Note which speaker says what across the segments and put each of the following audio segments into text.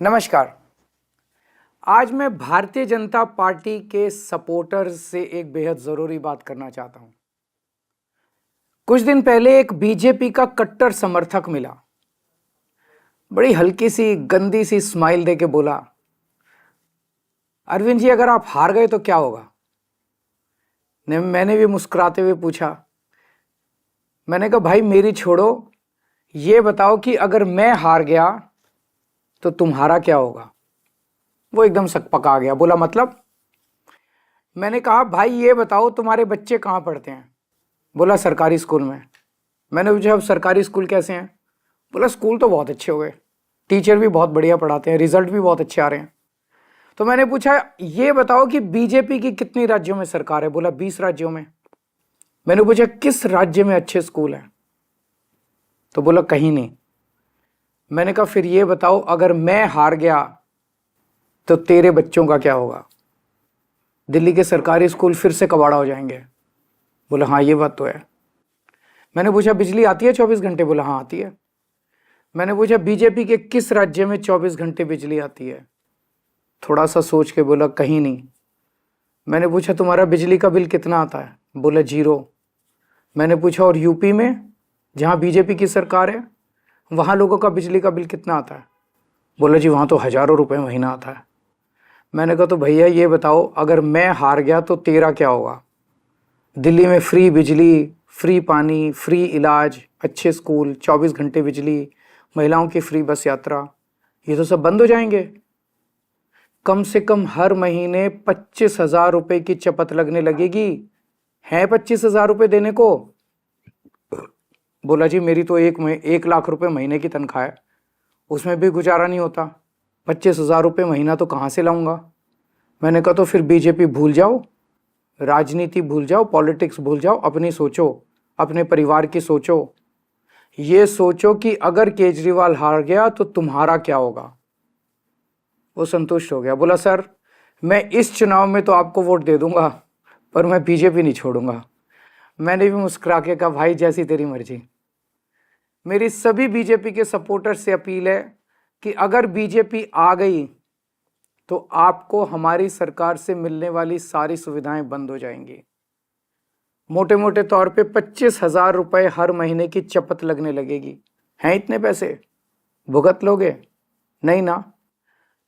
Speaker 1: नमस्कार। आज मैं भारतीय जनता पार्टी के सपोर्टर्स से एक बेहद जरूरी बात करना चाहता हूं। कुछ दिन पहले एक बीजेपी का कट्टर समर्थक मिला, बड़ी हल्की सी गंदी सी स्माइल देके बोला, अरविंद जी अगर आप हार गए तो क्या होगा। मैंने भी मुस्कुराते हुए पूछा, मैंने कहा भाई मेरी छोड़ो, ये बताओ कि अगर मैं हार गया तो तुम्हारा क्या होगा। वो एकदम सकपका गया, बोला मतलब। मैंने कहा भाई ये बताओ तुम्हारे बच्चे कहाँ पढ़ते हैं। बोला सरकारी स्कूल में। मैंने पूछा अब सरकारी स्कूल कैसे हैं। बोला स्कूल तो बहुत अच्छे हो गए, टीचर भी बहुत बढ़िया पढ़ाते हैं, रिजल्ट भी बहुत अच्छे आ रहे हैं। तो मैंने पूछा ये बताओ कि बीजेपी की कितनी राज्यों में सरकार है। बोला 20 राज्यों में। मैंने पूछा किस राज्य में अच्छे स्कूल हैं, तो बोला कहीं नहीं। मैंने कहा फिर ये बताओ अगर मैं हार गया तो तेरे बच्चों का क्या होगा। दिल्ली के सरकारी स्कूल फिर से कबाड़ा हो जाएंगे। बोला हाँ ये बात तो है। मैंने पूछा बिजली आती है 24 घंटे। बोला हाँ आती है। मैंने पूछा बीजेपी के किस राज्य में 24 घंटे बिजली आती है। थोड़ा सा सोच के बोला कहीं नहीं। मैंने पूछा तुम्हारा बिजली का बिल कितना आता है। बोला 0। मैंने पूछा और यूपी में जहाँ बीजेपी की सरकार है वहाँ लोगों का बिजली का बिल कितना आता है। बोला जी वहाँ तो हज़ारों रुपये महीना आता है। मैंने कहा तो भैया ये बताओ अगर मैं हार गया तो तेरा क्या होगा। दिल्ली में फ्री बिजली, फ्री पानी, फ्री इलाज, अच्छे स्कूल, 24 घंटे बिजली, महिलाओं की फ्री बस यात्रा, ये तो सब बंद हो जाएंगे। कम से कम हर महीने 25,000 रुपये की चपत लगने लगेगी। है 25,000 रुपये देने को। बोला जी मेरी तो 1 लाख रुपये महीने की तनख्वाह है, उसमें भी गुजारा नहीं होता, 25,000 रुपये महीना तो कहाँ से लाऊंगा। मैंने कहा तो फिर बीजेपी भूल जाओ, राजनीति भूल जाओ, पॉलिटिक्स भूल जाओ, अपनी सोचो, अपने परिवार की सोचो। ये सोचो कि अगर केजरीवाल हार गया तो तुम्हारा क्या होगा। वो संतुष्ट हो गया। बोला सर मैं इस चुनाव में तो आपको वोट दे दूंगा पर मैं बीजेपी नहीं छोड़ूंगा। मैंने भी मुस्कुरा के कहा भाई जैसी तेरी मर्जी। मेरी सभी बीजेपी के सपोर्टर से अपील है कि अगर बीजेपी आ गई तो आपको हमारी सरकार से मिलने वाली सारी सुविधाएं बंद हो जाएंगी। मोटे मोटे तौर पे 25,000 रुपये हर महीने की चपत लगने लगेगी। हैं इतने पैसे, भुगत लोगे? नहीं ना।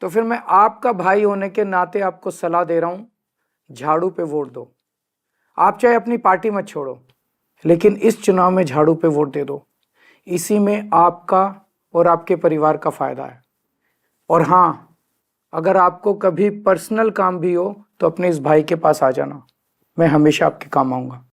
Speaker 1: तो फिर मैं आपका भाई होने के नाते आपको सलाह दे रहा हूं, झाड़ू पे वोट दो। आप चाहे अपनी पार्टी मत छोड़ो, लेकिन इस चुनाव में झाड़ू पे वोट दे दो। इसी में आपका और आपके परिवार का फायदा है। और हाँ, अगर आपको कभी पर्सनल काम भी हो तो अपने इस भाई के पास आ जाना, मैं हमेशा आपके काम आऊँगा।